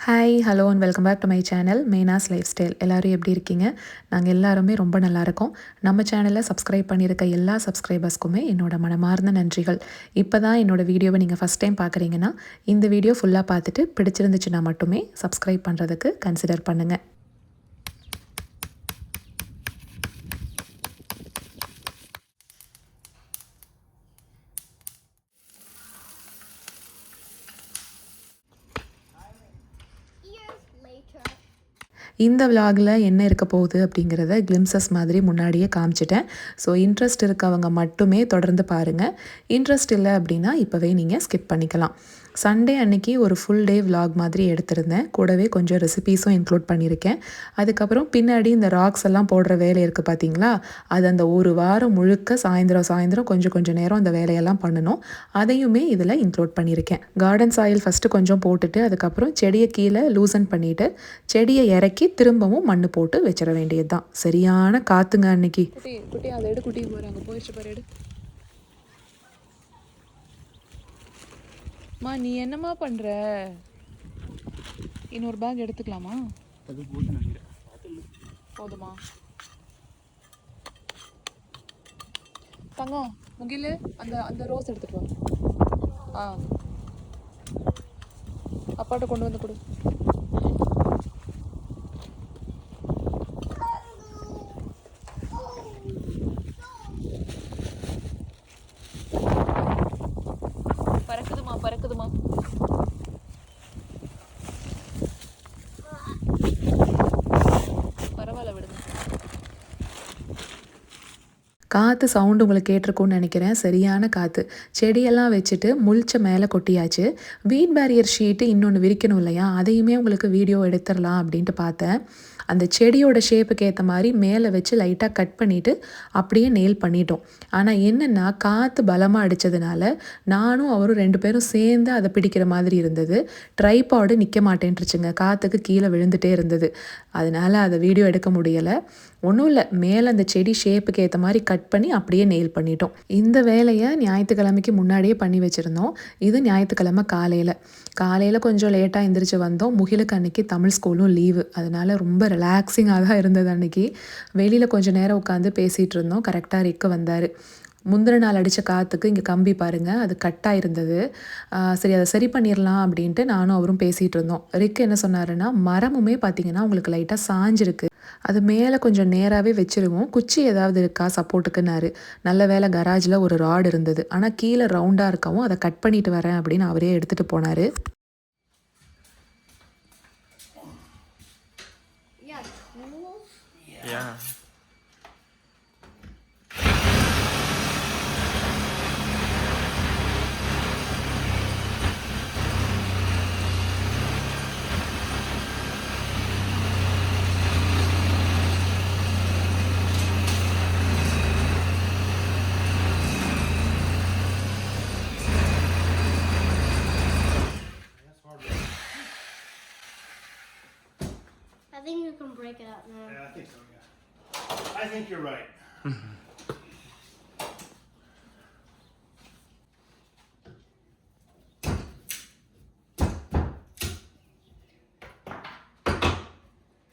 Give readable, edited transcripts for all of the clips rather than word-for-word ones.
Hi hello and welcome back to my channel மேனாஸ் life style. எல்லோரும் எப்படி இருக்கீங்க? நாங்கள் எல்லாருமே ரொம்ப நல்லா இருக்கோம். நம்ம சேனலை சப்ஸ்கிரைப் பண்ணியிருக்க எல்லா சப்ஸ்கிரைபர்ஸ்க்குமே என்னோட மனமார்ந்த நன்றிகள். இப்போ தான் என்னோடய வீடியோவை நீங்கள் ஃபஸ்ட் டைம் பார்க்குறீங்கன்னா இந்த வீடியோ ஃபுல்லாக பார்த்துட்டு பிடிச்சிருந்துச்சுன்னா மட்டுமே சப்ஸ்கிரைப் பண்ணுறதுக்கு கன்சிடர் பண்ணுங்கள். இந்த விலாகில் என்ன இருக்க போகுது அப்படிங்கிறத கிளிம்சஸ் மாதிரி முன்னாடியே காமிச்சிட்டேன். ஸோ இன்ட்ரெஸ்ட் இருக்கவங்க மட்டுமே தொடர்ந்து பாருங்கள். இன்ட்ரெஸ்ட் இல்லை அப்படின்னா இப்போவே நீங்கள் ஸ்கிப் பண்ணிக்கலாம். சண்டே அன்னைக்கு ஒரு ஃபுல் டே விலாக் மாதிரி எடுத்திருந்தேன். கூடவே கொஞ்சம் ரெசிபீஸும் இன்க்ளூட் பண்ணியிருக்கேன். அதுக்கப்புறம் பின்னாடி இந்த ராக்ஸ் எல்லாம் போடுற வேலை இருக்குது பார்த்தீங்களா, அது அந்த ஒரு வாரம் முழுக்க சாயந்தரம் கொஞ்சம் நேரம் அந்த வேலையெல்லாம் பண்ணணும். அதையுமே இதில் இன்க்ளூட் பண்ணியிருக்கேன். கார்டன் சாயில் ஃபஸ்ட்டு கொஞ்சம் போட்டுட்டு அதுக்கப்புறம் செடியை கீழே லூசன் பண்ணிவிட்டு செடியை இறக்கி திரும்பவும் மண் போட்டு வச்சிட வேண்டியது தான். சரியான காற்றுங்க அன்னைக்கு. குட்டி அதை எடு, குட்டி போகிறாங்க, போயிடுச்சு பாரு, எடு. மா நீ என்னம்மா பண்ணுற? இன்னொரு பேக் எடுத்துக்கலாமா? போதுமா தங்கம்? முகில் அந்த அந்த ரோஸ் எடுத்துட்டு வா. அப்பாட்ட கொண்டு வந்து கொடு. பறக்குதுமா. பரவாயில்ல, விடுங்க. காற்று சவுண்டு உங்களுக்கு கேட்டிருக்கும்னு நினைக்கிறேன். சரியான காற்று. செடியெல்லாம் வச்சுட்டு முழிச்ச மேலே கொட்டியாச்சு. வீட் பேரியர் ஷீட்டு இன்னொன்று விரிக்கணும் இல்லையா, அதையுமே உங்களுக்கு வீடியோ எடுத்துடலாம் அப்படின்ட்டு பார்த்தேன். அந்த செடியோட ஷேப்புக்கு ஏற்ற மாதிரி மேலே வச்சு லைட்டாக கட் பண்ணிவிட்டு அப்படியே நெயில் பண்ணிட்டோம். ஆனால் என்னென்னா காற்று பலமாக அடித்ததுனால நானும் அவரும் 2 பேரும் சேர்ந்து அதை பிடிக்கிற மாதிரி இருந்தது. ட்ரைபாடு நிற்க மாட்டேன்ட்டுருச்சுங்க, காற்றுக்கு கீழே விழுந்துகிட்டே இருந்தது. அதனால் அதை வீடியோ எடுக்க முடியலை. ஒன்றும் இல்லை, மேலே அந்த செடி ஷேப்புக்கு ஏற்ற மாதிரி கட் பண்ணி அப்படியே நெயில் பண்ணிட்டோம். இந்த வேலையை ஞாயிற்றுக்கிழமைக்கு முன்னாடியே பண்ணி வச்சுருந்தோம். இது ஞாயிற்றுக்கிழமை காலையில் கொஞ்சம் லேட்டாக எந்திரிச்சு வந்தோம். முகிலுக்கு அன்றைக்கி தமிழ் ஸ்கூலும் லீவு, அதனால் ரொம்ப ரிலாக்ஸிங்காக தான் இருந்தது அன்றைக்கி. வெளியில் கொஞ்சம் நேரம் உட்காந்து பேசிகிட்டு இருந்தோம். கரெக்டாக ரிக்கு வந்தார். முந்தின நாள் அடித்த காற்றுக்கு இங்கே கம்பி பாருங்கள், அது கட்டாக இருந்தது. சரி, அதை சரி பண்ணிடலாம் அப்படின்ட்டு நானும் அவரும் பேசிகிட்டு இருந்தோம். ரிக்கு என்ன சொன்னாருன்னா, மரமுமே பார்த்திங்கன்னா உங்களுக்கு லைட்டாக சாஞ்சிருக்கு, அது மேலே கொஞ்சம் நேராகவே வச்சுருவோம், குச்சி ஏதாவது இருக்கா சப்போர்ட்டுக்குன்னாரு. நல்ல வேலை கராஜில் ஒரு ராடு இருந்தது, ஆனால் கீழே ரவுண்டாக இருக்கவும் அதை கட் பண்ணிட்டு வரேன் அப்படின்னு அவரே எடுத்துகிட்டு போனார். I think you can break it up now. Yeah, I think so, yeah. I think you're right.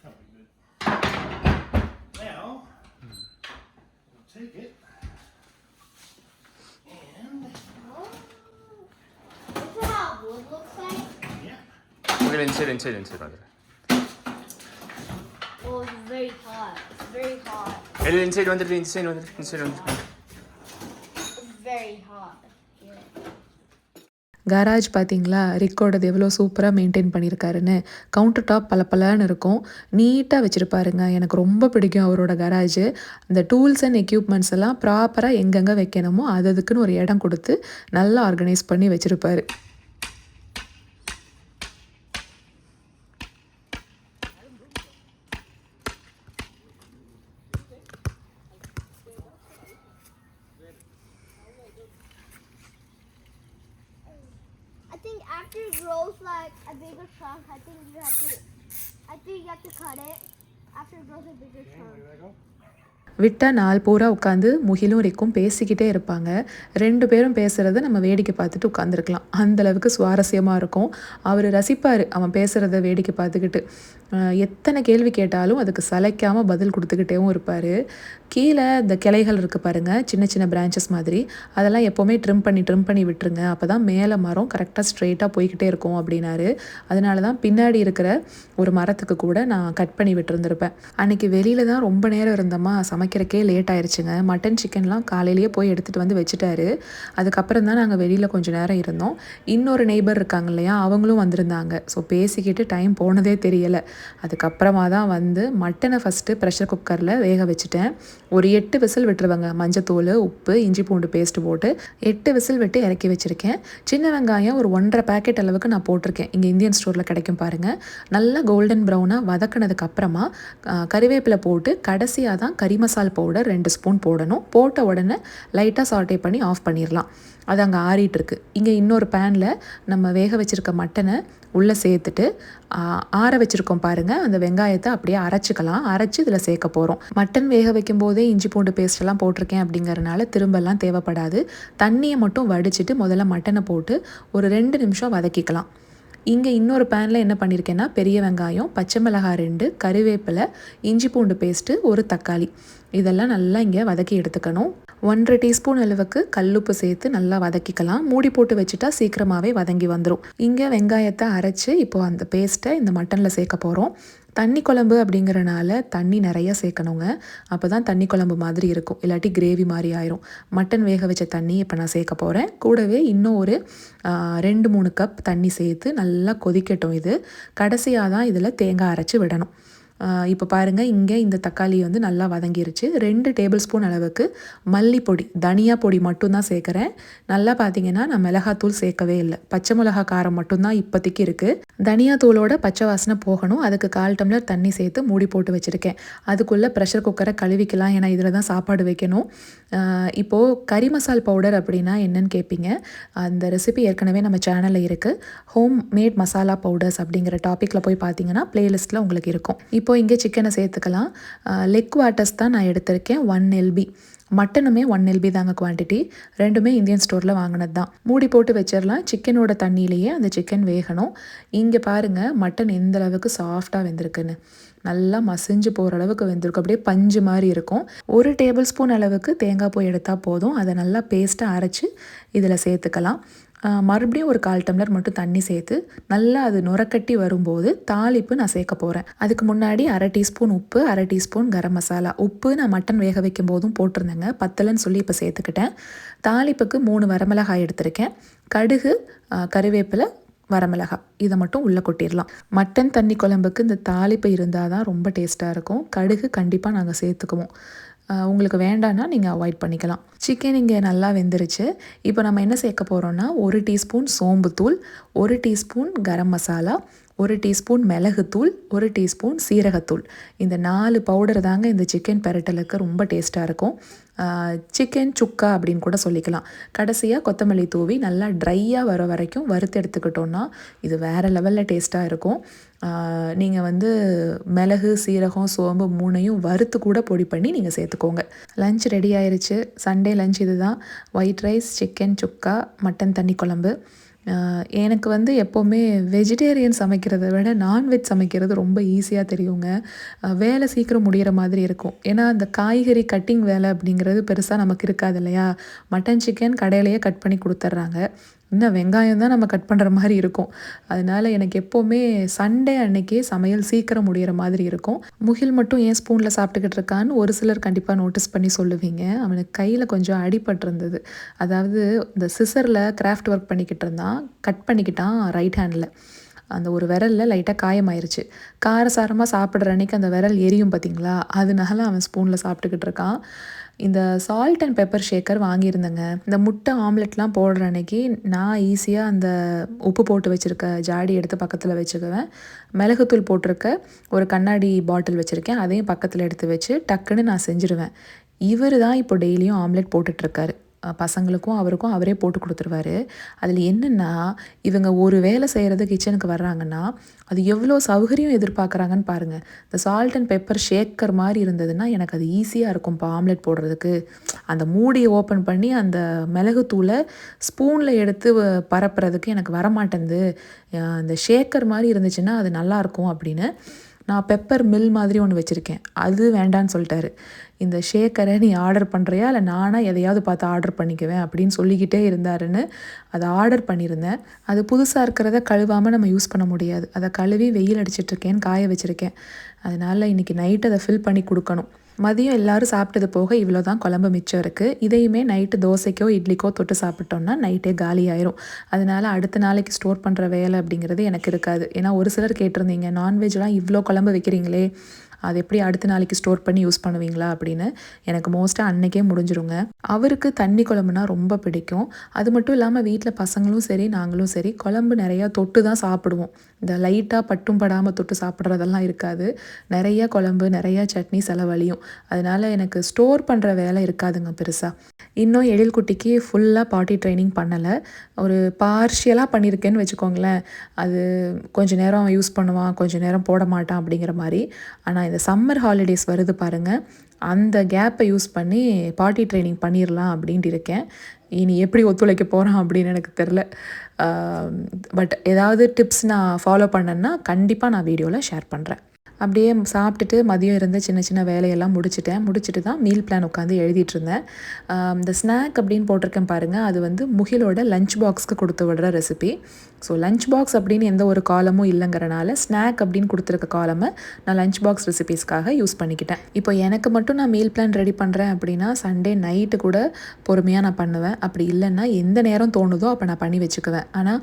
That'll be good. Now, we'll take it and... This is how wood looks like? Yeah. We're gonna inside, brother. Oh, it's very hot. It's very hot. Inside வந்துரு. It's very hot here. Garage பார்த்தீங்களா, ரிக்கோடது எவ்வளோ சூப்பராக maintain பண்ணியிருக்காருன்னு. Counter top பலப்பலன்னு இருக்கும், நீட்டாக வச்சுருப்பாருங்க. எனக்கு ரொம்ப பிடிக்கும் அவரோட கராஜு. அந்த டூல்ஸ் அண்ட் எக்யூப்மெண்ட்ஸ் எல்லாம் ப்ராப்பராக எங்கெங்கே வைக்கணுமோ அதுக்குன்னு ஒரு இடம் கொடுத்து நல்லா ஆர்கனைஸ் பண்ணி வச்சுருப்பாரு. I think after it grows like a bigger chunk, I think you have to cut it after it grows a bigger chunk. விட்டால் நாள் பூரா உட்காந்து முகிலும் ரிக்கும் பேசிக்கிட்டே இருப்பாங்க. 2 பேரும் பேசுகிறத நம்ம வேடிக்கை பார்த்துட்டு உட்காந்துருக்கலாம். அந்தளவுக்கு சுவாரஸ்யமாக இருக்கும். அவர் ரசிப்பார் அவன் பேசுகிறத வேடிக்கை பார்த்துக்கிட்டு. எத்தனை கேள்வி கேட்டாலும் அதுக்கு சளைக்காமல் பதில் கொடுத்துக்கிட்டேவும் இருப்பார். கீழே இந்த கிளைகள் இருக்குது பாருங்கள், சின்ன சின்ன பிரான்ச்சஸ் மாதிரி, அதெல்லாம் எப்போவுமே ட்ரிம் பண்ணி விட்டுருங்க. அப்போ தான் மேலே மரம் கரெக்டாக ஸ்ட்ரெயிட்டாக போய்கிட்டே இருக்கும் அப்படின்னாரு. அதனால தான் பின்னாடி இருக்கிற ஒரு மரத்துக்கு கூட நான் கட் பண்ணி விட்டுருந்துருப்பேன். அன்றைக்கி வெளியில் தான் ரொம்ப நேரம் இருந்தோமா, சமைக்கிறக்கே லேட் ஆயிடுச்சுங்க. மட்டன் சிக்கன்லாம் காலையிலேயே போய் எடுத்துகிட்டு வந்து வச்சுட்டாரு. அதுக்கப்புறம் தான் நாங்கள் வெளியில் கொஞ்சம் நேரம் இருந்தோம். இன்னொரு நெய்பர் இருக்காங்க இல்லையா, அவங்களும் வந்திருந்தாங்க. ஸோ பேசிக்கிட்டு டைம் போனதே தெரியலை. அதுக்கப்புறமா தான் வந்து மட்டனை ஃபஸ்ட்டு ப்ரெஷர் குக்கரில் வேக வச்சுட்டேன். ஒரு 8 விசில் விட்டுருவாங்க. மஞ்சத்தூள், உப்பு, இஞ்சி பூண்டு பேஸ்ட்டு போட்டு 8 விசில் விட்டு இறக்கி வச்சுருக்கேன். சின்ன வெங்காயம் ஒரு 1.5 பேக்கெட் அளவுக்கு நான் போட்டிருக்கேன். இங்கே இந்தியன் ஸ்டோரில் கிடைக்கும் பாருங்கள். நல்லா கோல்டன் ப்ரௌனாக வதக்கினதுக்கு அப்புறமா கறிவேப்பிலை போட்டு கடைசியாக தான் கறி மசால் பவுடர் 2 ஸ்பூன் போடணும். போட்ட உடனே லைட்டாக சாட்டே பண்ணி ஆஃப் பண்ணிடலாம். அது அங்கே ஆறிட்டுருக்கு. இங்கே இன்னொரு பேனில் நம்ம வேக வச்சுருக்க மட்டனை உள்ளே சேர்த்துட்டு ஆற வச்சுருக்கோம் பாருங்கள், அந்த வெங்காயத்தை அப்படியே அரைச்சிக்கலாம். அரைச்சி இதில் சேர்க்க போகிறோம். மட்டன் வேக வைக்கும் போதே இஞ்சி பூண்டு பேஸ்ட்டெல்லாம் போட்டிருக்கேன் அப்படிங்கிறனால திரும்பலாம் தேவைப்படாது. தண்ணியை மட்டும் வடிச்சிட்டு முதல்ல மட்டனை போட்டு ஒரு 2 நிமிஷம் வதக்கிக்கலாம். இங்கே இன்னொரு பேனில் என்ன பண்ணியிருக்கேன்னா, பெரிய வெங்காயம், பச்சை மிளகாய் 2, கறிவேப்பிலை, இஞ்சி பூண்டு பேஸ்ட்டு, ஒரு தக்காளி, இதெல்லாம் நல்லா இங்கே வதக்கி எடுத்துக்கணும். 1.5 டீஸ்பூன் அளவுக்கு கல்லுப்பு சேர்த்து நல்லா வதக்கிக்கலாம். மூடி போட்டு வச்சுட்டா சீக்கிரமாகவே வதங்கி வந்துடும். இங்கே வெங்காயத்தை அரைச்சி இப்போது அந்த பேஸ்ட்டை இந்த மட்டனில் சேர்க்க போகிறோம். தண்ணி குழம்பு அப்படிங்கிறனால தண்ணி நிறைய சேர்க்கணுங்க. அப்போ தான் தண்ணி குழம்பு மாதிரி இருக்கும், இல்லாட்டி கிரேவி மாதிரி ஆயிரும். மட்டன் வேக வச்ச தண்ணி இப்போ நான் சேர்க்க போகிறேன். கூடவே இன்னும் ஒரு 2-3 கப் தண்ணி சேர்த்து நல்லா கொதிக்கட்டும். இது கடைசியாக தான் இதில் தேங்காய் அரைச்சி விடணும். இப்போ பாருங்கள், இங்கே இந்த தக்காளி வந்து நல்லா வதங்கிருச்சு. 2 டேபிள் ஸ்பூன் அளவுக்கு மல்லிப்பொடி, தனியா பொடி மட்டும்தான் சேர்க்குறேன். நல்லா பார்த்தீங்கன்னா நான் மிளகாத்தூள் சேர்க்கவே இல்லை. பச்சை மிளகா காரம் மட்டும்தான் இப்போதைக்கு இருக்குது. தனியாத்தூளோட பச்சை வாசனை போகணும். அதுக்கு 1/4 டம்ளர் தண்ணி சேர்த்து மூடி போட்டு வச்சுருக்கேன். அதுக்குள்ளே ப்ரெஷர் குக்கரை கழுவிக்கலாம், ஏன்னா இதில் தான் சாப்பாடு வைக்கணும். இப்போது கறி மசால் பவுடர் அப்படின்னா என்னன்னு கேட்பீங்க. அந்த ரெசிபி ஏற்கனவே நம்ம சேனலில் இருக்குது. ஹோம் மேட் மசாலா பவுடர்ஸ் அப்படிங்கிற டாப்பிக்கில் போய் பார்த்தீங்கன்னா ப்ளேலிஸ்ட்டில் உங்களுக்கு இருக்கும். இப்போது இங்கே சிக்கனை சேர்த்துக்கலாம். லெக் குவார்ட்டர்ஸ் தான் நான் எடுத்திருக்கேன், 1 LB. மட்டனுமே 1 LB தாங்க குவான்டிட்டி. 2மே இந்தியன் ஸ்டோரில் வாங்கினது தான். மூடி போட்டு வச்சிடலாம். சிக்கனோட தண்ணியிலேயே அந்த சிக்கன் வேகணும். இங்கே பாருங்கள் மட்டன் எந்த அளவுக்கு சாஃப்டாக வெந்திருக்குன்னு. நல்லா மசிஞ்சு போகிற அளவுக்கு வெந்திருக்கும். அப்படியே பஞ்சு மாதிரி இருக்கும். 1 டேபிள் ஸ்பூன் அளவுக்கு தேங்காய் பூ எடுத்தால் போதும். அதை நல்லா பேஸ்ட்டாக அரைச்சி இதில் சேர்த்துக்கலாம். மறுபடியும் ஒரு 1/4 டம்ளர் மட்டும் தண்ணி சேர்த்து நல்லா அது நுரக்கட்டி வரும்போது தாளிப்பு நான் சேர்க்க போகிறேன். அதுக்கு முன்னாடி 1/2 டீஸ்பூன் உப்பு, 1/2 டீஸ்பூன் கரம் மசாலா. உப்பு நான் மட்டன் வேக வைக்கும் போதும் போட்டிருந்தேங்க, பத்தலைன்னு சொல்லி இப்போ சேர்த்துக்கிட்டேன். தாளிப்புக்கு 3 வரமிளகாய் எடுத்திருக்கேன். கடுகு, கறிவேப்பிலை, வரமிளகாய், இதை மட்டும் உள்ளே கொட்டிடலாம். மட்டன் தண்ணி குழம்புக்கு இந்த தாளிப்பு இருந்தால் தான் ரொம்ப டேஸ்ட்டாக இருக்கும். கடுகு கண்டிப்பாக நாங்கள் சேர்த்துக்குவோம். உங்களுக்கு வேண்டான்னா நீங்கள் அவாய்ட் பண்ணிக்கலாம். சிக்கன் இங்கே நல்லா வெந்துருச்சு. இப்போ நம்ம என்ன சேர்க்க போகிறோன்னா, 1 teaspoon சோம்புத்தூள், 1 teaspoon garam masala, 1 teaspoon மிளகுத்தூள், 1 டீஸ்பூன் சீரகத்தூள். இந்த 4 பவுடர் தாங்க இந்த சிக்கன் பெரட்டலுக்கு ரொம்ப டேஸ்ட்டாக இருக்கும். சிக்கன் சுக்கா அப்படின்னு கூட சொல்லிக்கலாம். கடைசியாக கொத்தமல்லி தூவி நல்லா ட்ரையாக வர வரைக்கும் வறுத்து எடுத்துக்கிட்டோன்னா இது வேறு லெவலில் டேஸ்ட்டாக இருக்கும். நீங்கள் வந்து மிளகு, சீரகம், சோம்பு 3ஐயும் வறுத்து கூட பொடி பண்ணி நீங்கள் சேர்த்துக்கோங்க. லஞ்ச் ரெடி ஆயிடுச்சு. சண்டே லஞ்ச் இது தான். ஒயிட் ரைஸ், சிக்கன் சுக்கா, மட்டன் தண்ணி குழம்பு. எனக்கு வந்து எப்போவுமே வெஜிடேரியன் சமைக்கிறத விட நான்வெஜ் சமைக்கிறது ரொம்ப ஈஸியாக தெரியுங்க. வேலை சீக்கிரம் முடிகிற மாதிரி இருக்கும். ஏன்னா அந்த காய்கறி கட்டிங் வேலை அப்படிங்கிறது பெருசாக நமக்கு இருக்காது இல்லையா. மட்டன் சிக்கன் கடையிலேயே கட் பண்ணி கொடுத்துட்றாங்க. இன்னும் வெங்காயம் தான் நம்ம கட் பண்ணுற மாதிரி இருக்கும். அதனால் எனக்கு எப்போவுமே சண்டே அன்னைக்கே சமையல் சீக்கிரம் முடிகிற மாதிரி இருக்கும். முகில் மட்டும் ஏன் ஸ்பூனில் சாப்பிட்டுக்கிட்டு இருக்கான்னு ஒரு சிலர் கண்டிப்பாக நோட்டீஸ் பண்ணி சொல்லுவீங்க. அவனுக்கு கையில் கொஞ்சம் அடிபட்டிருந்தது. அதாவது இந்த சிசரில் கிராஃப்ட் ஒர்க் பண்ணிக்கிட்டு இருந்தான், கட் பண்ணிக்கிட்டான் ரைட் ஹேண்டில். அந்த ஒரு விரலில் லைட்டாக காயமாயிருச்சு. காரசாரமாக சாப்பிட்ற அன்றைக்கி அந்த விரல் எரியும் பார்த்திங்களா, அதனால அவன் ஸ்பூனில் சாப்பிட்டுக்கிட்டு இருக்கான். இந்த சால்ட் அண்ட் பெப்பர் ஷேக்கர் வாங்கியிருந்தேங்க. இந்த முட்டை ஆம்லெட்லாம் போடுற அன்னைக்கு நான் ஈஸியாக அந்த உப்பு போட்டு வச்சுருக்க ஜாடி எடுத்து பக்கத்தில் வச்சுக்குவேன். மிளகுத்தூள் போட்டிருக்க ஒரு கண்ணாடி பாட்டில் வச்சுருக்கேன், அதையும் பக்கத்தில் எடுத்து வச்சு டக்குன்னு நான் செஞ்சுருவேன். இவர் தான் இப்போ டெய்லியும் ஆம்லெட் போட்டுட்ருக்காரு. பசங்களுக்கும் அவருக்கும் அவரே போட்டு கொடுத்துருவாரு. அதில் என்னென்னா, இவங்க ஒரு வேலை செய்கிறது கிச்சனுக்கு வர்றாங்கன்னா அது எவ்வளோ சௌகரியம் எதிர்பார்க்குறாங்கன்னு பாருங்கள். இந்த சால்ட் அண்ட் பெப்பர் ஷேக்கர் மாதிரி இருந்ததுன்னா எனக்கு அது ஈஸியாக இருக்கும் இப்போ ஆம்லெட் போடுறதுக்கு. அந்த மூடியை ஓப்பன் பண்ணி அந்த மிளகுத்தூளை ஸ்பூனில் எடுத்து பரப்புறதுக்கு எனக்கு வரமாட்டேங்குது. இந்த ஷேக்கர் மாதிரி இருந்துச்சுன்னா அது நல்லாயிருக்கும் அப்படின்னு நான் பெப்பர் மில் மாதிரி ஒன்று வச்சுருக்கேன். அது வேண்டான்னு சொல்லிட்டாரு. இந்த ஷேக்கரை நீ ஆர்டர் பண்ணுறியா இல்லை நானாக எதையாவது பார்த்து ஆர்டர் பண்ணிக்குவேன் அப்படின்னு சொல்லிக்கிட்டே இருந்தாருன்னு அதை ஆர்டர் பண்ணியிருந்தேன். அது புதுசாக இருக்கிறத கழுவாமல் நம்ம யூஸ் பண்ண முடியாது. அதை கழுவி வெயில் அடிச்சிட்ருக்கேன்னு காய வச்சுருக்கேன். அதனால் இன்றைக்கி நைட்டு அதை ஃபில் பண்ணி கொடுக்கணும். மதியம் எல்லோரும் சாப்பிட்டது போக இவ்வளோ தான் குழம்பு மிச்சம் இருக்குது. இதையுமே நைட்டு தோசைக்கோ இட்லிக்கோ தொட்டு சாப்பிட்டோன்னா நைட்டே காலி ஆயிரும். அதனால் அடுத்த நாளைக்கு ஸ்டோர் பண்ணுற வேலை அப்படிங்கிறது எனக்கு இருக்காது. ஏன்னா ஒரு சிலர் கேட்டிருந்தீங்க, நான்வெஜ்லாம் இவ்வளோ குழம்பு வைக்கிறீங்களே அது எப்படி அடுத்த நாளைக்கு ஸ்டோர் பண்ணி யூஸ் பண்ணுவீங்களா அப்படின்னு. எனக்கு மோஸ்ட்டாக அன்றைக்கே முடிஞ்சிருங்க. அவருக்கு தண்ணி குழம்புனா ரொம்ப பிடிக்கும். அது மட்டும் இல்லாமல் வீட்டில் பசங்களும் சரி நாங்களும் சரி குழம்பு நிறையா தொட்டு தான் சாப்பிடுவோம். இந்த லைட்டாக பட்டும் படாமல் தொட்டு சாப்பிட்றதெல்லாம் இருக்காது. நிறையா குழம்பு நிறையா சட்னி செலவழியும். அதனால் எனக்கு ஸ்டோர் பண்ணுற வேலை இருக்காதுங்க பெருசாக. இன்னும் எழில்குட்டிக்கு ஃபுல்லாக பாட்டி ட்ரைனிங் பண்ணலை. ஒரு பார்ஷியலாக பண்ணியிருக்கேன்னு வச்சுக்கோங்களேன். அது கொஞ்சம் நேரம் யூஸ் பண்ணுவான், கொஞ்சம் நேரம் போட மாட்டான் அப்படிங்கிற மாதிரி. ஆனால் இந்த சம்மர் ஹாலிடேஸ் வருது பாருங்கள், அந்த கேப்பை யூஸ் பண்ணி பாட்டி ட்ரைனிங் பண்ணிடலாம் அப்படின்ட்டு இருக்கேன். இனி எப்படி ஒத்துழைக்க போகிறான் அப்படின்னு எனக்கு தெரில. பட் ஏதாவது டிப்ஸ் நான் ஃபாலோ பண்ணேன்னா கண்டிப்பாக நான் வீடியோவில் ஷேர் பண்ணுறேன். அப்படியே சாப்பிட்டுட்டு மதியம் இருந்த சின்ன சின்ன வேலையெல்லாம் முடிச்சுட்டு தான் மீல் பிளான் உட்காந்து எழுதிட்டுருந்தேன். இந்த ஸ்நாக் அப்படின்னு போட்டிருக்கேன் பாருங்கள், அது வந்து முகிலோட லஞ்ச் பாக்ஸ்க்கு கொடுத்து விடுற ரெசிபி. ஸோ லஞ்ச் பாக்ஸ் அப்படின்னு எந்த ஒரு காலமும் இல்லைங்கிறனால ஸ்நாக் அப்படின்னு கொடுத்துருக்க காலமை நான் லஞ்ச் பாக்ஸ் ரெசிபீஸ்க்காக யூஸ் பண்ணிக்கிட்டேன். இப்போ எனக்கு மட்டும் நான் மீல் பிளான் ரெடி பண்ணுறேன் அப்படின்னா சண்டே நைட்டு கூட பொறுமையாக நான் பண்ணுவேன். அப்படி இல்லைன்னா எந்த நேரம் தோணுதோ அப்போ நான் பண்ணி வச்சுக்குவேன். ஆனால்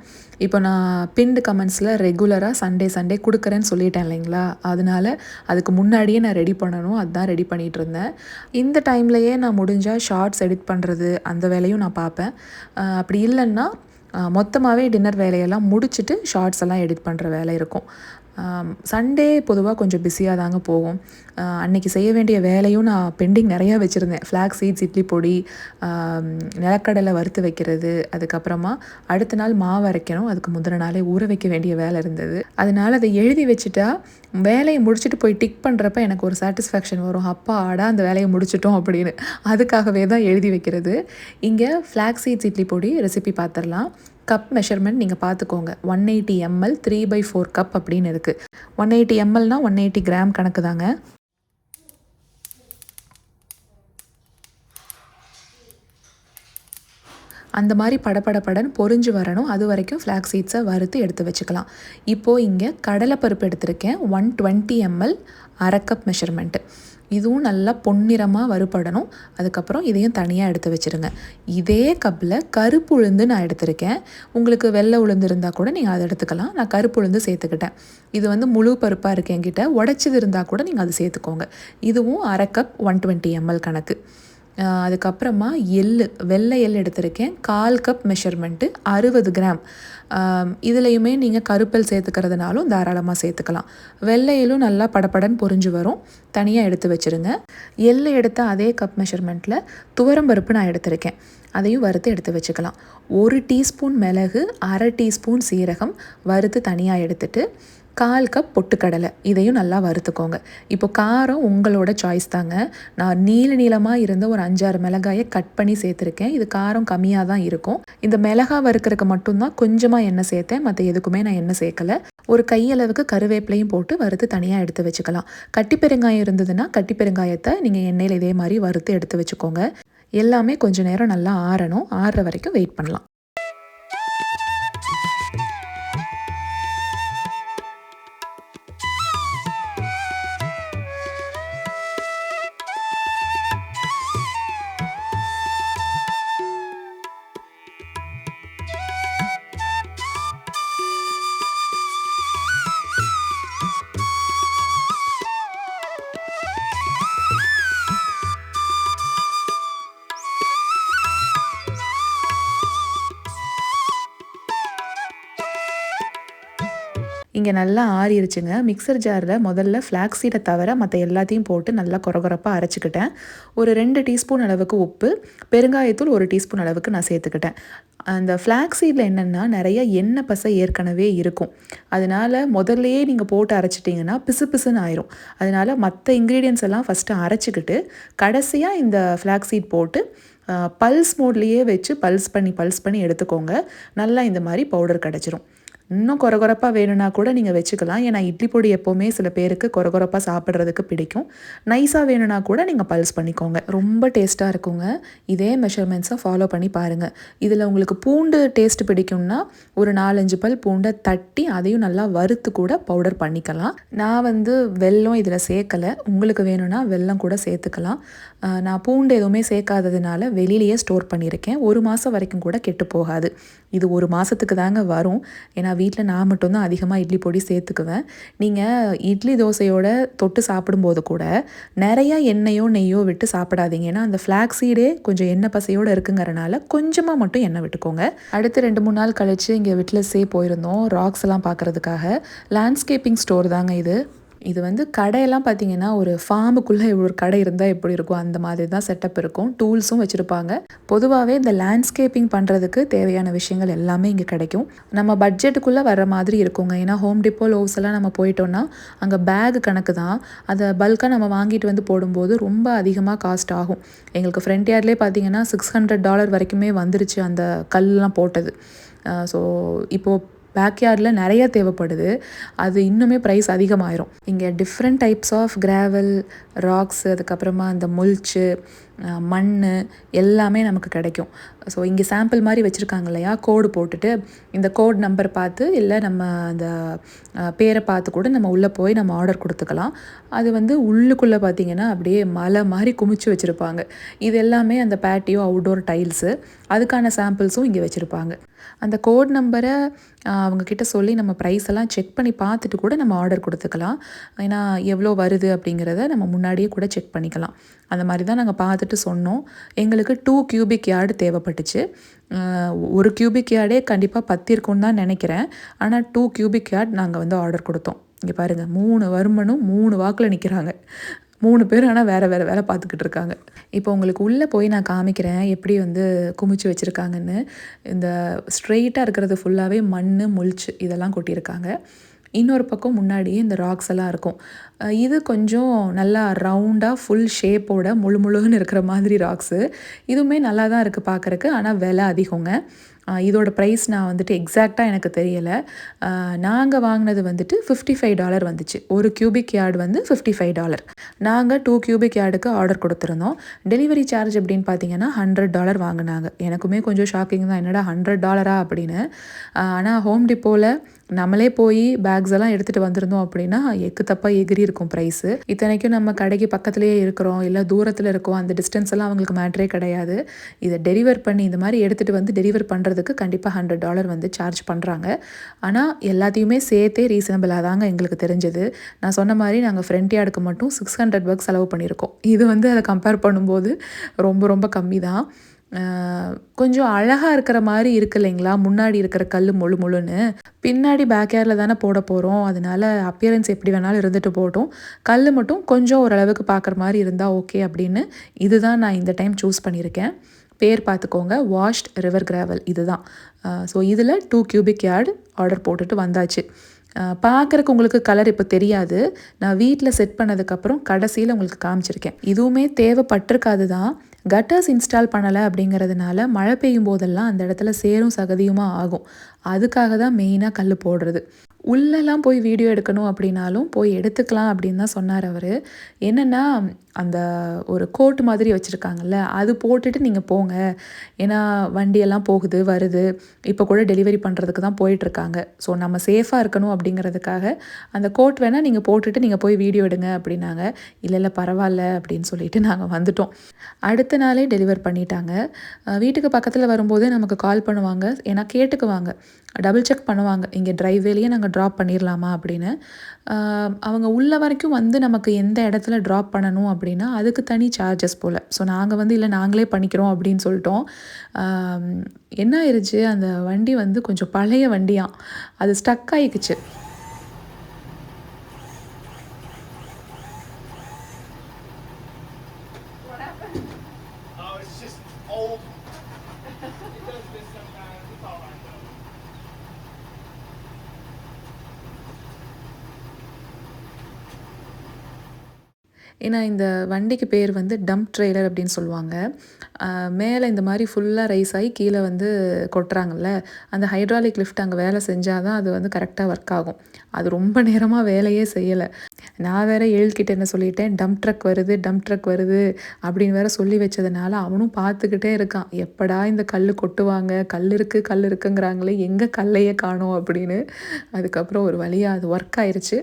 இப்போ நான் பின்டு கமெண்ட்ஸில் ரெகுலராக சண்டே கொடுக்குறேன்னு சொல்லிட்டேன் இல்லைங்களா, அதனால அதுக்கு முன்னாடியே நான் ரெடி பண்ணணும். அதுதான் ரெடி பண்ணிகிட்டு இருந்தேன். இந்த டைம்லையே நான் முடிஞ்சால் ஷார்ட்ஸ் எடிட் பண்ணுறது அந்த வேலையும் நான் பார்ப்பேன். அப்படி இல்லைன்னா மொத்தமாகவே டின்னர் வேலையெல்லாம் முடிச்சுட்டு ஷார்ட்ஸ் எல்லாம் எடிட் பண்ணுற வேலை இருக்கும். சண்டே பொதுவாக கொஞ்சம் பிஸியாக தாங்க போகும். அன்றைக்கி செய்ய வேண்டிய வேலையும் நான் பெண்டிங் நிறையா வச்சுருந்தேன். ஃப்ளாக் சீட்ஸ் இட்லி பொடி, நிலக்கடலை வறுத்து வைக்கிறது, அதுக்கப்புறமா அடுத்த நாள் மாவு அரைக்கணும். அதுக்கு முந்தின நாளே ஊற வைக்க வேண்டிய வேலை இருந்தது. அதனால் அதை எழுதி வச்சுட்டா வேலையை முடிச்சுட்டு போய் டிக் பண்ணுறப்ப எனக்கு ஒரு சாட்டிஸ்ஃபேக்ஷன் வரும். அப்பா ஆடா அந்த வேலையை முடிச்சிட்டோம் அப்படின்னு. அதுக்காகவே தான் எழுதி வைக்கிறது. இங்கே ஃப்ளாக் சீட்ஸ் இட்லி பொடி ரெசிபி பார்த்துடலாம். கப் மெஷர்மெண்ட் நீங்கள் பார்த்துக்கோங்க. 180 ml 3/4 கப் அப்படின்னு இருக்குது. 180 mlனா 180 கிராம் கணக்கு தாங்க. அந்த மாதிரி படன்னு பொரிஞ்சு வரணும். அது வரைக்கும் ஃப்ளாக் சீட்ஸை வறுத்து எடுத்து வச்சுக்கலாம். இப்போது இங்கே கடலைப்பருப்பு எடுத்திருக்கேன். 120 ml 1/2 கப் மெஷர்மெண்ட்டு. இதுவும் நல்லா பொன்னிறமாக வறுபடணும். அதுக்கப்புறம் இதையும் தனியாக எடுத்து வச்சுருங்க. இதே கப்பில் கருப்பு உளுந்து நான் எடுத்திருக்கேன். உங்களுக்கு வெள்ளை உளுந்து இருந்தால் கூட நீங்கள் அதை எடுத்துக்கலாம். நான் கருப்பு உளுந்து சேர்த்துக்கிட்டேன். இது வந்து முழு பருப்பாக இருக்குது என்கிட்ட. உடைச்சது இருந்தால் கூட நீங்கள் அது சேர்த்துக்கோங்க. இதுவும் 1/2 கப் 120 ml கணக்கு. அதுக்கப்புறமா வெள்ளை எள் எடுத்திருக்கேன். 1/4 கப் மெஷர்மெண்ட்டு 60 கிராம். இதுலேயுமே நீங்கள் கருப்பல் சேர்த்துக்கிறதுனாலும் தாராளமாக சேர்த்துக்கலாம். வெள்ளை எள்ளும் நல்லா படப்படன்னு பொரிஞ்சு வரும். தனியாக எடுத்து வச்சுருங்க. எள் எடுத்த அதே கப் மெஷர்மெண்ட்டில் துவரம்பருப்பு நான் எடுத்திருக்கேன். அதையும் வறுத்து எடுத்து வச்சுக்கலாம். 1 டீஸ்பூன் மிளகு, 1/2 டீஸ்பூன் சீரகம் வறுத்து தனியாக எடுத்துட்டு 1/4 கப் பொட்டுக்கடலை இதையும் நல்லா வறுத்துக்கோங்க. இப்போ காரம் உங்களோட சாய்ஸ் தாங்க. நான் நீளமாக இருந்த ஒரு 5-6 மிளகாயை கட் பண்ணி சேர்த்துருக்கேன். இது காரம் கம்மியாக தான் இருக்கும். இந்த மிளகாய் வறுக்கிறதுக்கு மட்டும்தான் கொஞ்சமாக எண்ணெய் சேர்த்தேன். மற்ற எதுக்குமே நான் எண்ணெய் சேர்க்கலை. ஒரு கையளவுக்கு கருவேப்பிலையும் போட்டு வறுத்து தனியாக எடுத்து வச்சுக்கலாம். கட்டி பெருங்காயம் இருந்ததுன்னா கட்டி பெருங்காயத்தை நீங்கள் எண்ணெயில் இதே மாதிரி வறுத்து எடுத்து வச்சுக்கோங்க. எல்லாமே கொஞ்சம் நேரம் நல்லா ஆறணும். ஆறுற வரைக்கும் வெயிட் பண்ணலாம். இங்கே நல்லா ஆறிடுச்சுங்க. மிக்சர் ஜாரில் முதல்ல ஃப்ளாக்ஸ் சீடை தவிர மற்ற எல்லாத்தையும் போட்டு நல்லா கொரகொரப்பாக அரைச்சிக்கிட்டேன். ஒரு 2 டீஸ்பூன் அளவுக்கு உப்பு, பெருங்காயத்தூள் 1 டீஸ்பூன் அளவுக்கு நான் சேர்த்துக்கிட்டேன். அந்த ஃப்ளாக்ஸ் சீடில் என்னென்னா நிறைய எண்ணெய் பசை ஏற்கனவே இருக்கும். அதனால் முதல்லையே நீங்கள் போட்டு அரைச்சிட்டிங்கன்னா பிசு பிசுன்னு ஆயிரும். அதனால் மற்ற இன்க்ரீடியன்ஸ் எல்லாம் ஃபஸ்ட்டு அரைச்சிக்கிட்டு கடைசியாக இந்த ஃப்ளாக்ஸ் சீட் போட்டு பல்ஸ் மோட்லேயே வச்சு பல்ஸ் பண்ணி எடுத்துக்கோங்க. நல்லா இந்த மாதிரி பவுடர் கிடச்சிரும். இன்னும் கொரகொரப்பாக வேணும்னா கூட நீங்கள் வச்சுக்கலாம். ஏன்னா இட்லி பொடி எப்போவுமே சில பேருக்கு கொரகொரப்பாக சாப்பிட்றதுக்கு பிடிக்கும். நைஸாக வேணும்னா கூட நீங்கள் பல்ஸ் பண்ணிக்கோங்க. ரொம்ப டேஸ்ட்டாக இருக்குங்க. இதே மெஷர்மெண்ட்ஸை ஃபாலோ பண்ணி பாருங்கள். இதில் உங்களுக்கு பூண்டு டேஸ்ட் பிடிக்கும்னா ஒரு 4-5 பல் பூண்டை தட்டி அதையும் நல்லா வறுத்து கூட பவுடர் பண்ணிக்கலாம். நான் வெல்லம் இதில் சேர்க்கலை. உங்களுக்கு வேணும்னா வெல்லம் கூட சேர்த்துக்கலாம். நான் பூண்டு எதுவுமே சேர்க்காததுனால வெளியிலேயே ஸ்டோர் பண்ணியிருக்கேன். 1 மாதம் வரைக்கும் கூட கெட்டு போகாது. இது 1 மாதத்துக்கு தாங்க வரும். ஏன்னா வீட்டில் நான் மட்டும்தான் அதிகமாக இட்லி பொடி சேர்த்துக்குவேன். நீங்கள் இட்லி தோசையோட தொட்டு சாப்பிடும்போது கூட நிறையா எண்ணெயோ நெய்யோ விட்டு சாப்பிடாதீங்க. ஏன்னா அந்த ஃப்ளாக்ஸ் சீடே கொஞ்சம் எண்ணெய் பசையோடு இருக்குங்கிறனால கொஞ்சமாக மட்டும் எண்ணெய் விட்டுக்கோங்க. அடுத்து 2-3 நாள் கழித்து இங்கே விட்லஸே போயிருந்தோம் ராக்ஸ் எல்லாம் பார்க்குறதுக்காக. லேண்ட்ஸ்கேப்பிங் ஸ்டோர் தாங்க இது. இது கடையெல்லாம் பார்த்தீங்கன்னா ஒரு ஃபார்முக்குள்ளே ஒரு கடை இருந்தால் எப்படி இருக்கும் அந்த மாதிரி தான் செட்டப் இருக்கும். டூல்ஸும் வச்சுருப்பாங்க. பொதுவாகவே இந்த லேண்ட்ஸ்கேப்பிங் பண்ணுறதுக்கு தேவையான விஷயங்கள் எல்லாமே இங்கே கிடைக்கும். நம்ம பட்ஜெட்டுக்குள்ளே வர மாதிரி இருக்குங்க. ஏன்னா ஹோம் டிப்போ லோவ்ஸ் எல்லாம் நம்ம போயிட்டோம்னா அங்கே பேக் கணக்கு தான். அதை பல்காக நம்ம வாங்கிட்டு போடும்போது ரொம்ப அதிகமாக காஸ்ட் ஆகும். எங்களுக்கு ஃப்ரண்ட் யார்ட்லேயே பார்த்தீங்கன்னா $600 வரைக்குமே வந்துருச்சு அந்த கல்லாம் போட்டது. ஸோ இப்போது பேக்யார்டில் நிறைய தேவைப்படுது. அது இன்னுமே ப்ரைஸ் அதிகமாயிரும். இங்கே different types of gravel, rocks, அதுக்கப்புறமா அந்த முல்ச்சு, மண் எல்லாமே நமக்கு கிடைக்கும். ஸோ இங்கே சாம்பிள் மாதிரி வச்சுருக்காங்க இல்லையா, கோடு போட்டுட்டு இந்த கோட் நம்பர் பார்த்து இல்லை நம்ம அந்த பேரை பார்த்து கூட நம்ம உள்ளே போய் நம்ம ஆர்டர் கொடுத்துக்கலாம். அது உள்ளுக்குள்ளே பார்த்திங்கன்னா அப்படியே மலை மாதிரி குமிச்சு வச்சுருப்பாங்க. இது எல்லாமே அந்த பேட்டியோ அவுட்டோர் டைல்ஸு, அதுக்கான சாம்பிள்ஸும் இங்கே வச்சுருப்பாங்க. அந்த கோட் நம்பரை அவங்கக்கிட்ட சொல்லி நம்ம ப்ரைஸ் எல்லாம் செக் பண்ணி பார்த்துட்டு கூட நம்ம ஆர்டர் கொடுத்துக்கலாம். ஏன்னா எவ்வளோ வருது அப்படிங்கிறத நம்ம முன்னாடியே கூட செக் பண்ணிக்கலாம். அந்த மாதிரி தான் நாங்கள் பார்த்துட்டு சொன்னோம். எங்களுக்கு 2 கியூபிக் யார்டு தேவைப்பட்டுச்சு. 1 கியூபிக் யார்டே கண்டிப்பாக 10 இருக்கும்னு தான் நினைக்கிறேன். ஆனால் 2 கியூபிக் யார்டு நாங்கள் ஆர்டர் கொடுத்தோம். இங்கே பாருங்கள், 3 வருமனும் 3 வாக்கில் நிற்கிறாங்க. 3 பேர் ஆனால் வேறு வேலை பார்த்துக்கிட்டு இருக்காங்க. இப்போ உங்களுக்கு உள்ளே போய் நான் காமிக்கிறேன் எப்படி குமிச்சு வச்சுருக்காங்கன்னு. இந்த ஸ்ட்ரெயிட்டாக இருக்கிறது ஃபுல்லாகவே மண், முல்ச்சு இதெல்லாம் கொட்டியிருக்காங்க. இன்னொரு பக்கம் முன்னாடியே இந்த ராக்ஸ் எல்லாம் இருக்கும். இது கொஞ்சம் நல்லா ரவுண்டாக ஃபுல் ஷேப்போட முழுன்னு இருக்கிற மாதிரி ராக்ஸு. இதுவுமே நல்லா தான் இருக்குது பார்க்குறக்கு. ஆனால் விலை அதிகங்க. இதோட ப்ரைஸ் நான் எக்ஸாக்டாக எனக்கு தெரியலை. நாங்கள் வாங்கினது $55 வந்துச்சு. 1 கியூபிக் யார்டு $55. நாங்கள் 2 கியூபிக் யார்டுக்கு ஆர்டர் கொடுத்துருந்தோம். டெலிவரி சார்ஜ் அப்படின்னு பார்த்தீங்கன்னா $100 வாங்கினாங்க. எனக்குமே கொஞ்சம் ஷாக்கிங் தான், என்னடா $100 அப்படின்னு. ஆனால் ஹோம் டிப்போவில் நம்மளே போய் பேக்ஸ் எல்லாம் எடுத்துகிட்டு வந்திருந்தோம் அப்படின்னா எக்கு தப்பாக எகிரி இருக்கும் ப்ரைஸு. இத்தனைக்கும் நம்ம கடைக்கு பக்கத்துலேயே இருக்கிறோம், இல்லை தூரத்தில் இருக்கோம், அந்த டிஸ்டன்ஸ் எல்லாம் அவங்களுக்கு மேட்ரே கிடையாது. இதை டெலிவர் பண்ணி இந்த மாதிரி எடுத்துகிட்டு டெலிவர் பண்ணுறதுக்கு கண்டிப்பாக $100 சார்ஜ் பண்ணுறாங்க. ஆனால் எல்லாத்தையுமே சேர்த்தே ரீசனபிளாக தாங்க எங்களுக்கு தெரிஞ்சது. நான் சொன்ன மாதிரி நாங்கள் ஃப்ரண்ட் யார்டுக்கு மட்டும் $600 செலவு பண்ணியிருக்கோம். இது அதை கம்பேர் பண்ணும்போது ரொம்ப ரொம்ப கம்மி தான். கொஞ்சம் அழகாக இருக்கிற மாதிரி இருக்கு இல்லைங்களா, முன்னாடி இருக்கிற கல் முழுன்னு. பின்னாடி பேக்யார்டில் தானே போட போகிறோம், அதனால அப்பியரன்ஸ் எப்படி வேணாலும் இருந்துட்டு போட்டோம். கல் மட்டும் கொஞ்சம் ஓரளவுக்கு பார்க்குற மாதிரி இருந்தால் ஓகே அப்படின்னு இதுதான் நான் இந்த டைம் சூஸ் பண்ணியிருக்கேன். பேர் பார்த்துக்கோங்க, வாஷ்ட் ரிவர் கிராவல் இதுதான். ஸோ இதில் 2 கியூபிக் யார்டு ஆர்டர் போட்டுட்டு வந்தாச்சு. பார்க்குறக்கு உங்களுக்கு கலர் இப்போ தெரியாது. நான் வீட்டில் செட் பண்ணதுக்கப்புறம் கடைசியில் உங்களுக்கு காமிச்சிருக்கேன். இதுவுமே தேவைப்பட்டிருக்காது தான். கட்டர்ஸ் இன்ஸ்டால் பண்ணலை அப்படிங்கிறதுனால மழை பெய்யும் போதெல்லாம் அந்த இடத்துல சேரும் சகதியுமாக ஆகும். அதுக்காக தான் மெயினாக கல் போடுறது. உள்ளெல்லாம் போய் வீடியோ எடுக்கணும் அப்படின்னாலும் போய் எடுத்துக்கலாம் அப்படின்னு தான் சொன்னார் அவர். என்னென்னா அந்த ஒரு கோட் மாதிரி வச்சுருக்காங்கல்ல, அது போட்டுட்டு நீங்கள் போங்க. ஏன்னா வண்டியெல்லாம் போகுது வருது, இப்போ கூட டெலிவரி பண்ணுறதுக்கு தான் போயிட்டுருக்காங்க. ஸோ நம்ம சேஃபாக இருக்கணும் அப்படிங்கிறதுக்காக அந்த கோட் வேணால் நீங்கள் போட்டுட்டு நீங்கள் போய் வீடியோ எடுங்க அப்படின்னாங்க. இல்லை பரவாயில்ல அப்படின்னு சொல்லிட்டு நாங்கள் வந்துட்டோம். அடுத்த நாளே டெலிவர் பண்ணிட்டாங்க. வீட்டுக்கு பக்கத்தில் வரும்போதே நமக்கு கால் பண்ணுவாங்க. ஏன்னா கேட்டுக்குவாங்க, டபுள் செக் பண்ணுவாங்க, இங்கே ட்ரைவேலேயே நாங்கள் ட்ராப் பண்ணிடலாமா அப்படின்னு. அவங்க உள்ள வரைக்கும் நமக்கு எந்த இடத்துல ட்ராப் பண்ணணும் அப்படின்னா அதுக்கு தனி சார்ஜஸ் போல். ஸோ நாங்கள் இல்லை நாங்களே பண்ணிக்கிறோம் அப்படின்னு சொல்லிட்டோம். என்ன ஆயிடுச்சு, அந்த வண்டி கொஞ்சம் பழைய வண்டியாம், அது stuck ஆகிக்குச்சு. hole. It does this sometimes. It's all right though. ஏன்னா இந்த வண்டிக்கு பேர் வந்து டம்ப் ட்ரெய்லர் அப்படின்னு சொல்லுவாங்க. மேலே இந்த மாதிரி ஃபுல்லாக ரைஸ் ஆகி கீழே வந்து கொட்டுறாங்கல்ல, அந்த ஹைட்ராலிக் லிஃப்ட் அங்கே வேலை செஞ்சால் தான் அது வந்து கரெக்டாக ஒர்க் ஆகும். அது ரொம்ப நேரமாக வேலையே செய்யலை. நான் வேறு எழுக்கிட்ட என்ன சொல்லிட்டேன், டம்ப் ட்ரக் வருது டம்ப் ட்ரக் வருது அப்படின்னு வேற சொல்லி வச்சதுனால அவனும் பார்த்துக்கிட்டே இருக்கான். எப்படா இந்த கல் கொட்டுவாங்க, கல் இருக்குங்கிறாங்களே, எங்கே கல்லையே காணோம் அப்படின்னு. அதுக்கப்புறம் ஒரு வழியாக அது ஒர்க் ஆயிடுச்சு.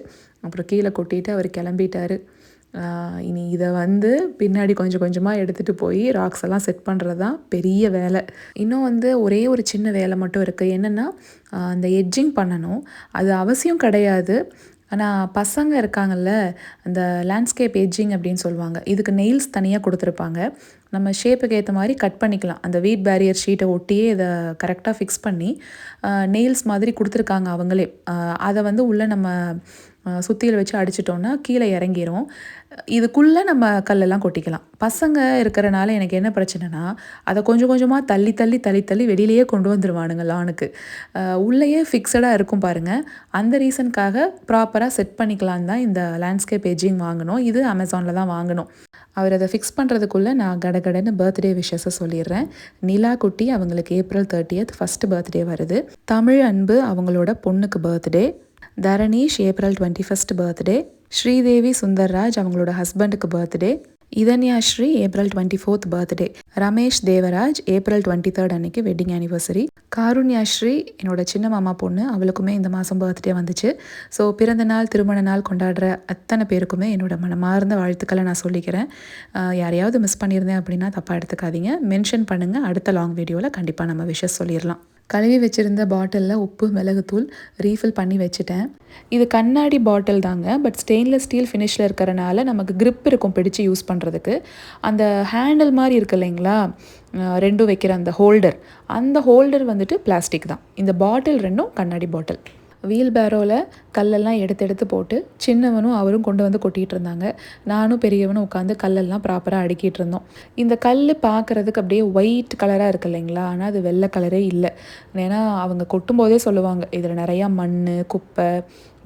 அப்புறம் கீழே கொட்டிட்டு அவர் கிளம்பிட்டார். இனி இதை வந்து பின்னாடி கொஞ்சம் கொஞ்சமாக எடுத்துகிட்டு போய் ராக்ஸ் எல்லாம் செட் பண்ணுறது தான் பெரிய வேலை. இன்னும் வந்து ஒரே ஒரு சின்ன வேலை மட்டும் இருக்குது. என்னென்னா அந்த எட்ஜிங் பண்ணணும். அது அவசியம் கிடையாது. ஆனால் பசங்க இருக்காங்கல்ல, அந்த லேண்ட்ஸ்கேப் எட்ஜிங் அப்படின்னு சொல்லுவாங்க. இதுக்கு நெயில்ஸ் தனியாக கொடுத்துருப்பாங்க. நம்ம ஷேப்புக்கு ஏற்ற மாதிரி கட் பண்ணிக்கலாம். அந்த வீட் பேரியர் ஷீட்டை ஒட்டியே இதை கரெக்டாக ஃபிக்ஸ் பண்ணி நெயில்ஸ் மாதிரி கொடுத்துருக்காங்க அவங்களே. அதை வந்து உள்ளே நம்ம சுத்தியில் வச்சு அடிச்சிட்டோன்னா கீழே இறங்கிரும். இதுக்குள்ளே நம்ம கல்லெல்லாம் கொட்டிக்கலாம். பசங்க இருக்கிறனால எனக்கு என்ன பிரச்சனைனா, அதை கொஞ்சம் கொஞ்சமாக தள்ளி வெளியிலேயே கொண்டு வந்துடுவானுங்க லானுக்கு. உள்ளேயே ஃபிக்ஸடாக இருக்கும் பாருங்கள். அந்த ரீசனுக்காக ப்ராப்பராக செட் பண்ணிக்கலான்னு தான் இந்த லேண்ட்ஸ்கேப் எட்ஜிங் வாங்கினோம். இது அமேசானில் தான் வாங்கினோம். அவர் அதை ஃபிக்ஸ் பண்ணுறதுக்குள்ளே நான் கடகடன்னு பர்த்டே விஷஸை சொல்லிடுறேன். நிலா குட்டி அவங்களுக்கு April 30th ஃபஸ்ட்டு பர்த்டே வருது. தமிழ் அன்பு அவங்களோட பொண்ணுக்கு birthday. Dharanish April 21st birthday. Sridevi Sundarraj அவங்களோட ஹஸ்பண்டுக்கு birthday. Ithanya Sri April 24th birthday. Ramesh Devaraj April 23rd அன்னைக்கு வெட்டிங் ஆனிவர்சரி. காருண்யா ஸ்ரீ என்னோட சின்ன மாமா பொண்ணு, அவளுக்குமே இந்த மாதம் பர்த்டே வந்துச்சு. ஸோ பிறந்த நாள் திருமண நாள் கொண்டாடுற அத்தனை பேருக்குமே என்னோட மனமார்ந்த வாழ்த்துக்களை நான் சொல்லிக்கிறேன். யாரையாவது மிஸ் பண்ணியிருந்தேன் அப்படின்னா தப்பாக எடுத்துக்காதீங்க. மென்ஷன் பண்ணுங்கள். அடுத்த லாங் வீடியோவில் கண்டிப்பாக நம்ம விஷஸ் சொல்லிடலாம். கழுவி வச்சுருந்த பாட்டிலில் உப்பு மிளகுத்தூள் ரீஃபில் பண்ணி வச்சுட்டேன். இது கண்ணாடி பாட்டில் தாங்க, பட் ஸ்டெயின்லெஸ் ஸ்டீல் ஃபினிஷில் இருக்கிறனால நமக்கு grip இருக்கும் பிடிச்சி யூஸ் பண்ணுறதுக்கு. அந்த ஹேண்டில் மாதிரி இருக்கு இல்லைங்களா, ரெண்டும் வைக்கிற அந்த ஹோல்டர், அந்த ஹோல்டர் வந்துட்டு பிளாஸ்டிக் தான். இந்த பாட்டில் ரெண்டும் கண்ணாடி பாட்டில். வீல் பேரோவில் கல்லெல்லாம் எடுத்து போட்டு சின்னவனும் அவரும் கொண்டு வந்து கொட்டிகிட்டு இருந்தாங்க. நானும் பெரியவனும் உட்காந்து கல்லெல்லாம் ப்ராப்பராக அடுக்கிட்டு இருந்தோம். இந்த கல் பார்க்குறதுக்கு அப்படியே ஒயிட் கலராக இருக்குது இல்லைங்களா, ஆனால் அது வெள்ளை கலரே இல்லை. ஏன்னா அவங்க கொட்டும் போதே சொல்லுவாங்க, இதில் நிறையா மண் குப்பை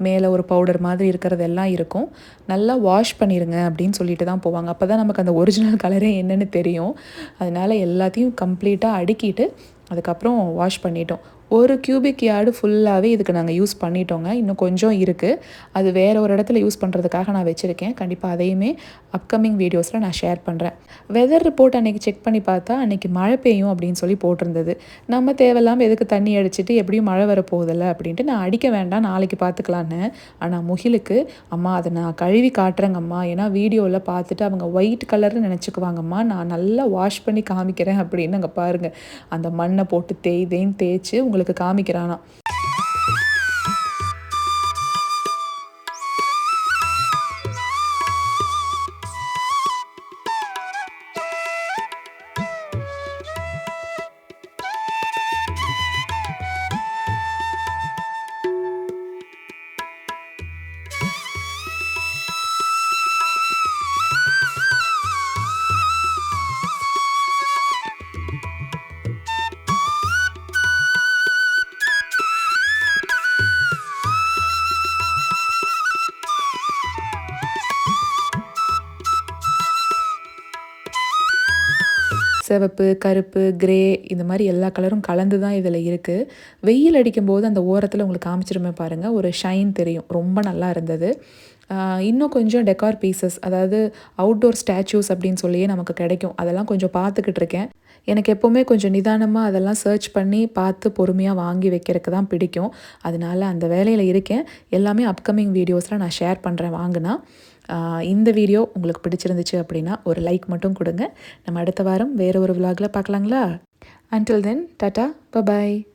மேலே ஒரு பவுடர் மாதிரி இருக்கிறதெல்லாம் இருக்கும், நல்லா வாஷ் பண்ணிடுங்க அப்படின்னு சொல்லிட்டு தான் போவாங்க. அப்போ தான் நமக்கு அந்த ஒரிஜினல் கலரே என்னென்னு தெரியும். அதனால் எல்லாத்தையும் கம்ப்ளீட்டாக அடுக்கிட்டு அதுக்கப்புறம் வாஷ் பண்ணிட்டோம். 1 cubic yard ஃபுல்லாகவே இதுக்கு நாங்கள் யூஸ் பண்ணிட்டோங்க. இன்னும் கொஞ்சம் இருக்குது. அது வேறு ஒரு இடத்துல யூஸ் பண்ணுறதுக்காக நான் வச்சுருக்கேன். கண்டிப்பாக அதையுமே அப்கமிங் வீடியோஸில் நான் ஷேர் பண்ணுறேன். வெதர் ரிப்போர்ட் அன்றைக்கி செக் பண்ணி பார்த்தா அன்றைக்கி மழை பெய்யும் அப்படின்னு சொல்லி போட்டிருந்தது. நம்ம தேவையில்லாமல் எதுக்கு தண்ணி அடிச்சுட்டு எப்படியும் மழை வரப்போகுதில்ல அப்படின்ட்டு நான் அடிக்க வேண்டாம், நாளைக்கு பார்த்துக்கலான்னு. ஆனால் முகிலுக்கு, அம்மா அதை நான் கழுவி காட்டுறேங்கம்மா, ஏன்னா வீடியோவில் பார்த்துட்டு அவங்க ஒயிட் கலர்னு நினச்சிக்குவாங்கம்மா, நான் நல்லா வாஷ் பண்ணி காமிக்கிறேன் அப்படின்னு. அங்கே பாருங்கள், அந்த மண்ணை போட்டு தேய்ச்சி உங்களுக்கு காமிக்கிறானா. சிவப்பு, கருப்பு, கிரே இந்த மாதிரி எல்லா கலரும் கலந்து தான் இதில் இருக்குது. வெயில் அடிக்கும்போது அந்த ஓரத்தில் உங்களுக்கு காமிச்சிருமே பாருங்கள், ஒரு ஷைன் தெரியும். ரொம்ப நல்லா இருந்தது. இன்னும் கொஞ்சம் டெக்கார் பீசஸ், அதாவது அவுட்டோர் ஸ்டாச்சூஸ் அப்படின்னு சொல்லியே நமக்கு கிடைக்கும். அதெல்லாம் கொஞ்சம் பார்த்துக்கிட்டு இருக்கேன். எனக்கு எப்போவுமே கொஞ்சம் நிதானமாக அதெல்லாம் சர்ச் பண்ணி பார்த்து பொறுமையாக வாங்கி வைக்கிறதுக்கு தான் பிடிக்கும். அதனால அந்த வேலையில் இருக்கேன். எல்லாமே அப்கமிங் வீடியோஸில் நான் ஷேர் பண்ணுறேன் வாங்கினா. இந்த வீடியோ உங்களுக்கு பிடிச்சிருந்துச்சு அப்படின்னா ஒரு லைக் மட்டும் கொடுங்க. நம்ம அடுத்த வாரம் வேறு ஒரு vlogல பார்க்கலாங்களா? Until then, tata, bye bye.